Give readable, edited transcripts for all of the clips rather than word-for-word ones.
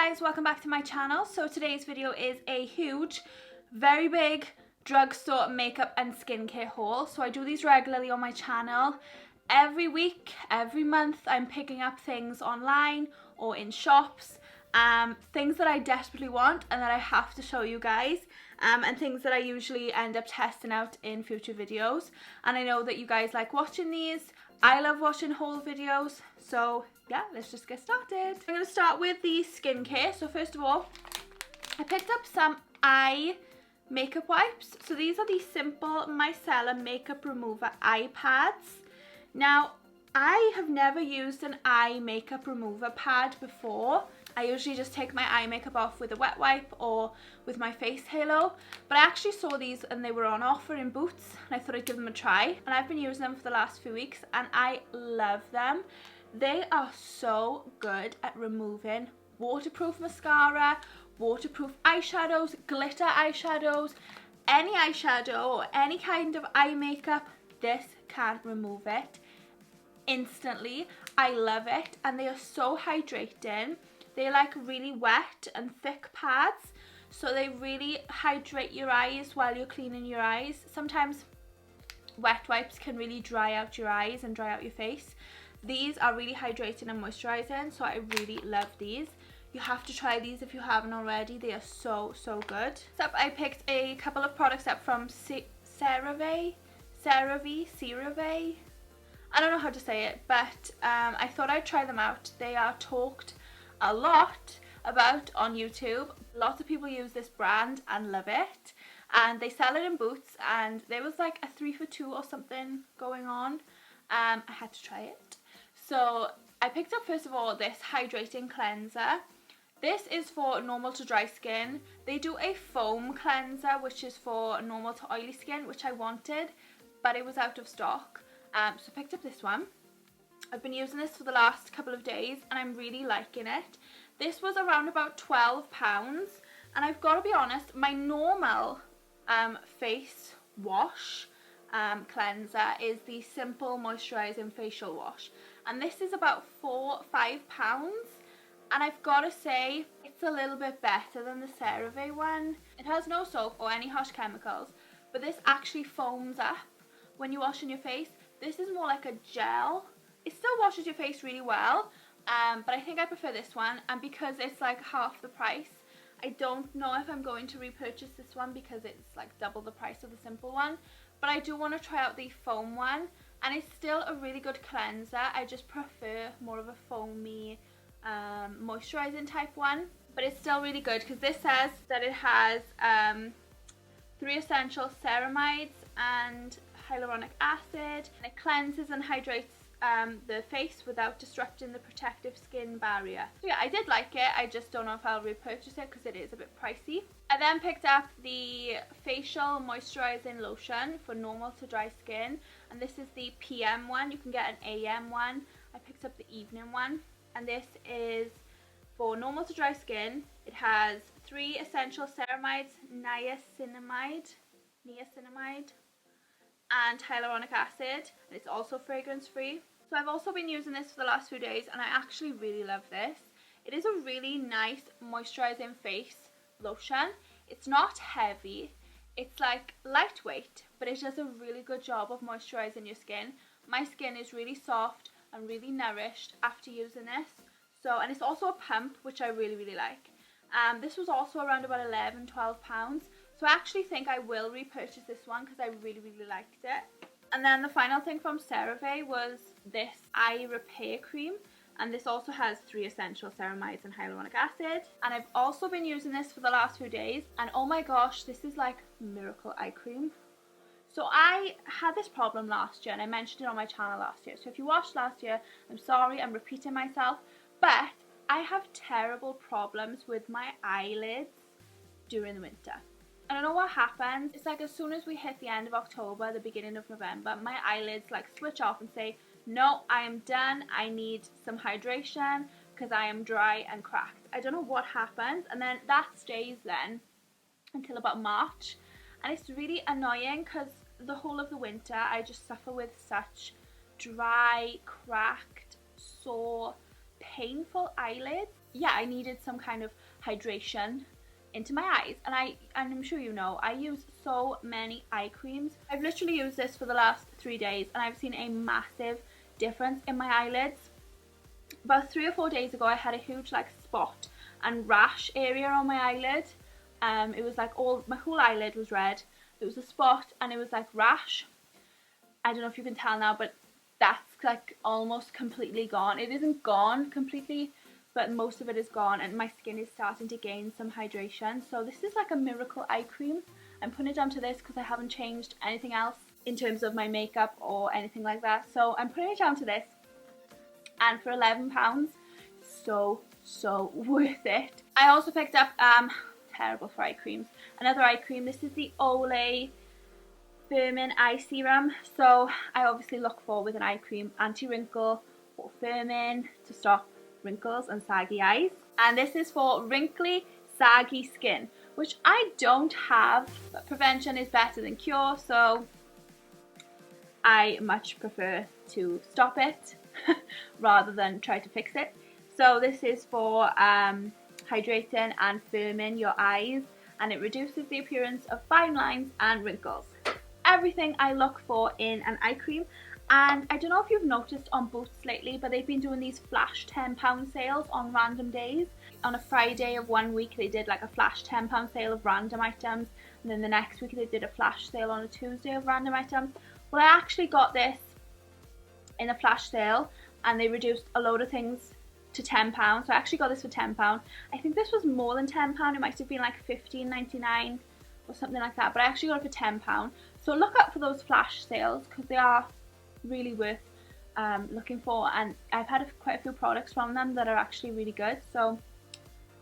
guys, welcome back to my channel. So today's video is a huge, very big drugstore makeup and skincare haul. So I do these regularly on my channel. Every week, every month, I'm picking up things online or in shops, things that I desperately want and that I have to show you guys, and things that I usually end up testing out in future videos. And I know that you guys like watching these. I love watching haul videos, so yeah, let's just get started. I'm going to start with the skincare. So first of all, I picked up some eye makeup wipes. So these are the simple Micellar makeup remover eye pads. Now, I have never used an eye makeup remover pad before. I usually just take my eye makeup off with a wet wipe or with my face halo, but I actually saw these and they were on offer in Boots and I thought I'd give them a try, and I've been using them for the last few weeks and I love them. They are so good at removing waterproof mascara, waterproof eyeshadows, glitter eyeshadows, any eyeshadow or any kind of eye makeup. This can remove it instantly. I love it, and they are so hydrating. They're like really wet and thick pads, so they really hydrate your eyes while you're cleaning your eyes. Sometimes wet wipes can really dry out your eyes and dry out your face. These are really hydrating and moisturizing, so I really love these. You have to try these if you haven't already. They are so good. So I picked a couple of products up from CeraVe. I don't know how to say it, but I thought I'd try them out. They are talked a lot about on YouTube. Lots of people use this brand and love it, and they sell it in Boots, and there was like a 3 for 2 or something going on. I had to try it. So I picked up first of all this hydrating cleanser. This is for normal to dry skin. They do a foam cleanser which is for normal to oily skin, which I wanted, but it was out of stock. So I picked up this one. I've been using this for the last couple of days and I'm really liking it. This was around about £12, and I've got to be honest, my normal face wash cleanser is the simple moisturising facial wash, and this is about £4-5, and I've got to say it's a little bit better than the CeraVe one. It has no soap or any harsh chemicals, but this actually foams up when you wash in your face. This is more like a gel. It still washes your face really well, but I think I prefer this one, and because it's like half the price, I don't know if I'm going to repurchase this one because it's like double the price of the simple one. But I do want to try out the foam one, and it's still a really good cleanser. I just prefer more of a foamy moisturizing type one, but it's still really good because this says that it has 3 essential ceramides and hyaluronic acid, and it cleanses and hydrates the face without disrupting the protective skin barrier. So yeah, I did like it. I just don't know if I'll repurchase it because it is a bit pricey. I then picked up the facial moisturizing lotion for normal to dry skin, and this is the PM one. You can get an AM one. I picked up the evening one, and this is for normal to dry skin. It has 3 essential ceramides, niacinamide and hyaluronic acid, and it's also fragrance free. So I've also been using this for the last few days and I actually really love this. It is a really nice moisturizing face lotion. It's not heavy, it's like lightweight, but it does a really good job of moisturizing your skin. My skin is really soft and really nourished after using this. So, and it's also a pump, which I really like. This was also around about £11-12. So I actually think I will repurchase this one because I really liked it. And then the final thing from CeraVe was this eye repair cream, and this also has 3 essential ceramides and hyaluronic acid. And I've also been using this for the last few days, and oh my gosh, this is like miracle eye cream. So I had this problem last year and I mentioned it on my channel last year. So if you watched last year, I'm sorry, I'm repeating myself, but I have terrible problems with my eyelids during the winter. I don't know what happens. It's like as soon as we hit the end of October, the beginning of November, my eyelids like switch off and say, no, I am done. I need some hydration because I am dry and cracked. I don't know what happens, and then that stays then until about March, and it's really annoying because the whole of the winter I just suffer with such dry, cracked, sore, painful eyelids. yeah, I needed some kind of hydration into my eyes. And I'm sure you know, I use so many eye creams. I've literally used this for the last 3 days and I've seen a massive difference in my eyelids. About 3 or 4 days ago, I had a huge like spot and rash area on my eyelid. It was like my whole eyelid was red. It was a spot and it was like rash. I don't know if you can tell now, but that's like almost completely gone. It isn't gone completely, but most of it is gone, and my skin is starting to gain some hydration. So this is like a miracle eye cream. I'm putting it down to this because I haven't changed anything else in terms of my makeup or anything like that. So I'm putting it down to this, and for £11, so worth it. I also picked up terrible for eye creams, another eye cream. This is the Olay Firming Eye Serum. So I obviously look for, with an eye cream, anti-wrinkle or firming to stop wrinkles and saggy eyes. And this is for wrinkly, saggy skin, which I don't have, but prevention is better than cure, so I much prefer to stop it rather than try to fix it. So this is for hydrating and firming your eyes, and it reduces the appearance of fine lines and wrinkles. Everything I look for in an eye cream. And I don't know if you've noticed on Boots lately, but they've been doing these flash £10 sales on random days. On a Friday of one week they did like a flash £10 sale of random items, and then the next week they did a flash sale on a Tuesday of random items. Well, I actually got this in a flash sale and they reduced a load of things to £10. So I actually got this for £10. I think this was more than £10. It might have been like $15.99 or something like that, but I actually got it for £10. So look out for those flash sales because they are really worth looking for, and I've had quite a few products from them that are actually really good. So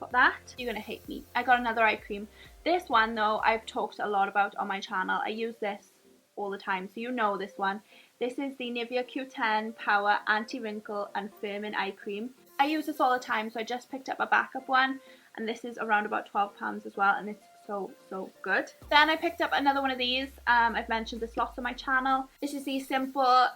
got that. You're gonna hate me. I got another eye cream. This one though I've talked a lot about on my channel. I use this all the time, so you know this one. This is the Nivea Q10 Power Anti-Wrinkle and Firming Eye Cream. I use this all the time, so I just picked up a backup one, and this is around about £12 as well, and it's so good. Then I picked up another one of these. I've mentioned this lots on my channel. This is the Simple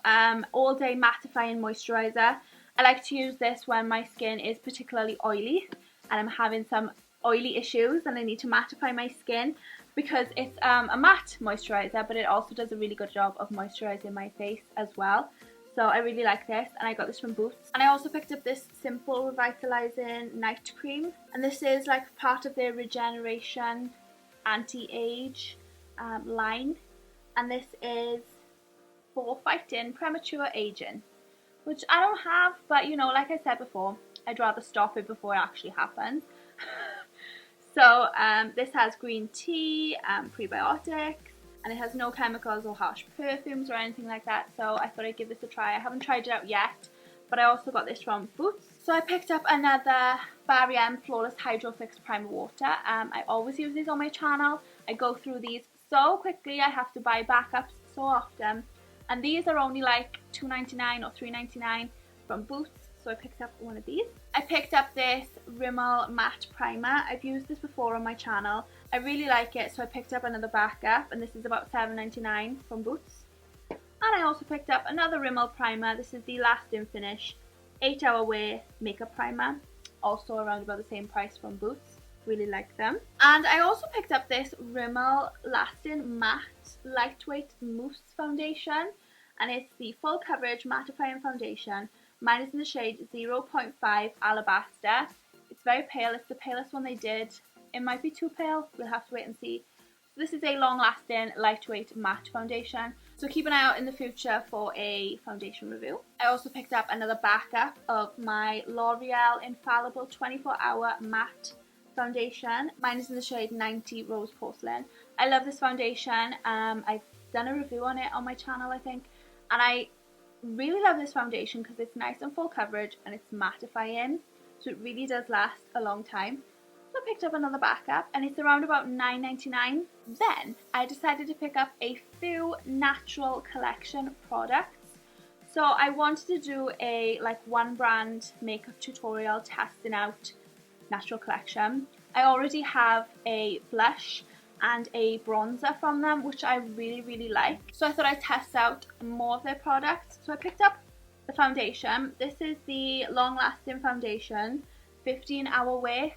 All Day Mattifying Moisturiser. I like to use this when my skin is particularly oily and I'm having some oily issues and I need to mattify my skin, because it's a matte moisturiser, but it also does a really good job of moisturising my face as well. So I really like this, and I got this from Boots. And I also picked up this Simple Revitalizing Night Cream, and this is like part of their Regeneration Anti-Age line, and this is for fighting premature aging, which I don't have, but you know, like I said before, I'd rather stop it before it actually happens. So this has green tea, prebiotics, and it has no chemicals or harsh perfumes or anything like that, so I thought I'd give this a try. I haven't tried it out yet, but I also got this from Boots. So I picked up another Barry M Flawless Hydro Fix Primer Water. I always use these on my channel. I go through these so quickly, I have to buy backups so often, and these are only like $2.99 or $3.99 from Boots, so I picked up one of these. I picked up this Rimmel Matte Primer. I've used this before on my channel. I really like it, so I picked up another backup, and this is about $7.99 from Boots. And I also picked up another Rimmel primer. This is the Lasting Finish 8-Hour Wear Makeup Primer, also around about the same price from Boots. Really like them. And I also picked up this Rimmel Lasting Matte Lightweight Mousse Foundation, and it's the Full Coverage Mattifying Foundation. Mine is in the shade 0.5 Alabaster. It's very pale. It's the palest one they did. It might be too pale. We'll have to wait and see. So this is a long-lasting, lightweight matte foundation. So keep an eye out in the future for a foundation review. I also picked up another backup of my L'Oreal Infallible 24-Hour Matte Foundation. Mine is in the shade 90 Rose Porcelain. I love this foundation. I've done a review on it on my channel, I think. And I really love this foundation because it's nice and full coverage and it's mattifying, so it really does last a long time. So I picked up another backup, and it's around about $9.99. Then I decided to pick up a few Natural Collection products. So I wanted to do a like one brand makeup tutorial testing out Natural Collection. I already have a blush and a bronzer from them, which I really like, so I thought I'd test out more of their products. So I picked up the foundation. This is the Long Lasting Foundation 15-hour wear.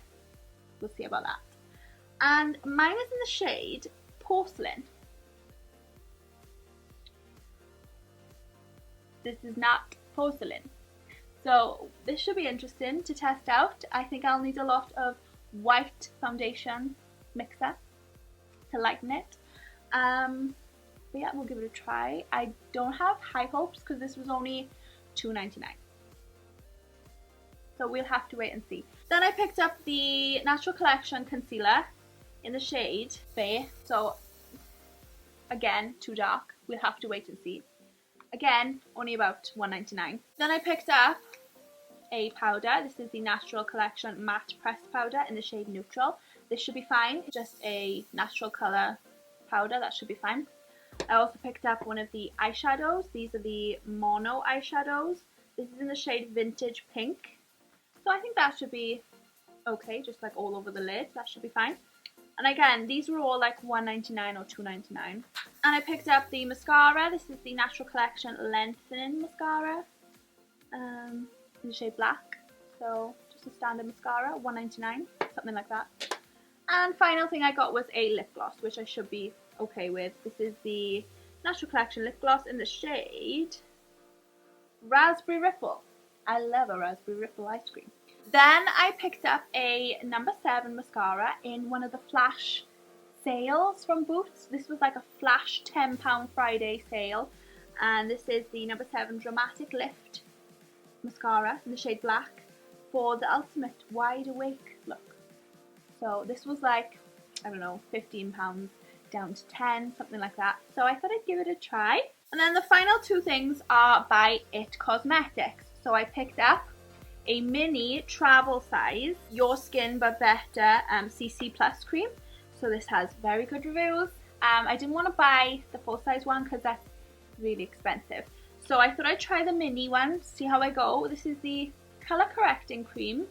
We'll see about that. And mine is in the shade Porcelain. This is not Porcelain. So this should be interesting to test out. I think I'll need a lot of white foundation mixer to lighten it. But yeah, we'll give it a try. I don't have high hopes because this was only $2.99. So we'll have to wait and see. Then I picked up the Natural Collection concealer in the shade Fair. So again, too dark. We'll have to wait and see. Again, only about $1.99. Then I picked up a powder. This is the Natural Collection Matte Pressed Powder in the shade Neutral. This should be fine. Just a natural colour powder. That should be fine. I also picked up one of the eyeshadows. These are the Mono eyeshadows. This is in the shade Vintage Pink. So I think that should be okay, just like all over the lid. That should be fine. And again, these were all like $1.99 or $2.99. And I picked up the mascara. This is the Natural Collection Lengthening Mascara in the shade Black. So just a standard mascara, $1.99, something like that. And final thing I got was a lip gloss, which I should be okay with. This is the Natural Collection lip gloss in the shade Raspberry Ripple. I love a Raspberry Ripple ice cream. Then I picked up a number 7 mascara in one of the flash sales from Boots. This was like a flash £10 Friday sale. And this is the number 7 Dramatic Lift mascara in the shade Black for the ultimate wide awake look. So this was like, I don't know, £15 down to 10, something like that. So I thought I'd give it a try. And then the final two things are by It Cosmetics. So I picked up a mini travel size Your Skin But Better CC Plus cream. So this has very good reviews. I didn't want to buy the full size one because that's really expensive. So I thought I'd try the mini one, see how I go. This is the color correcting cream,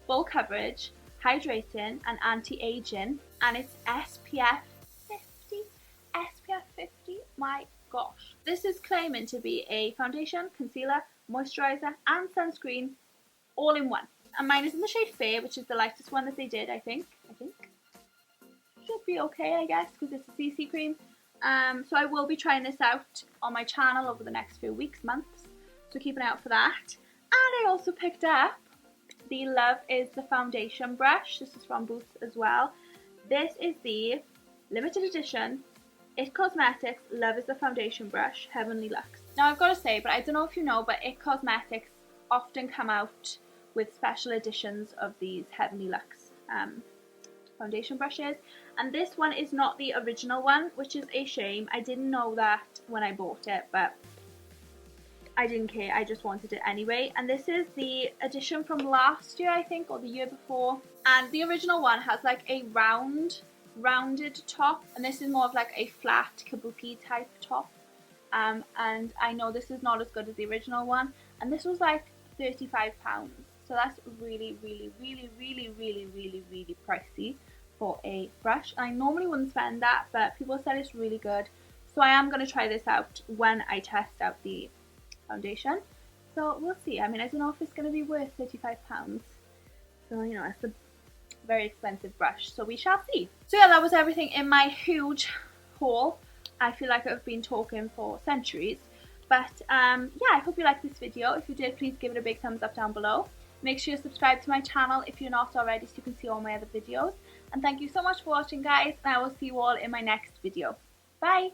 full coverage, hydrating and anti-aging, and it's SPF 50. SPF 50, my gosh. This is claiming to be a foundation, concealer, moisturizer and sunscreen all in one. And mine is in the shade Fair, which is the lightest one that they did, I think. Should be okay, I guess, because it's a CC cream. So I will be trying this out on my channel over the next few weeks, months. So keep an eye out for that. And I also picked up the Love Is the Foundation brush. This is from Boots as well. This is the limited edition It Cosmetics Love Is the Foundation brush, Heavenly Luxe. Now I've got to say, but I don't know if you know, but It Cosmetics often come out with special editions of these Heavenly Luxe foundation brushes, and this one is not the original one, which is a shame. I didn't know that when I bought it, but I didn't care, I just wanted it anyway. And this is the edition from last year, I think, or the year before, and the original one has like a rounded top, and this is more of like a flat kabuki type top. And I know this is not as good as the original one, and this was like £35, so that's really pricey for a brush. I normally wouldn't spend that, but people said it's really good, so I am going to try this out when I test out the foundation. So we'll see. I mean, I don't know if it's going to be worth £35, so you know, it's a very expensive brush, so we shall see. So yeah, that was everything in my huge haul. I feel like I've been talking for centuries, but yeah, I hope you liked this video. If you did, please give it a big thumbs up down below. Make sure you subscribe to my channel if you're not already, so you can see all my other videos. And thank you so much for watching, guys, and I will see you all in my next video. Bye!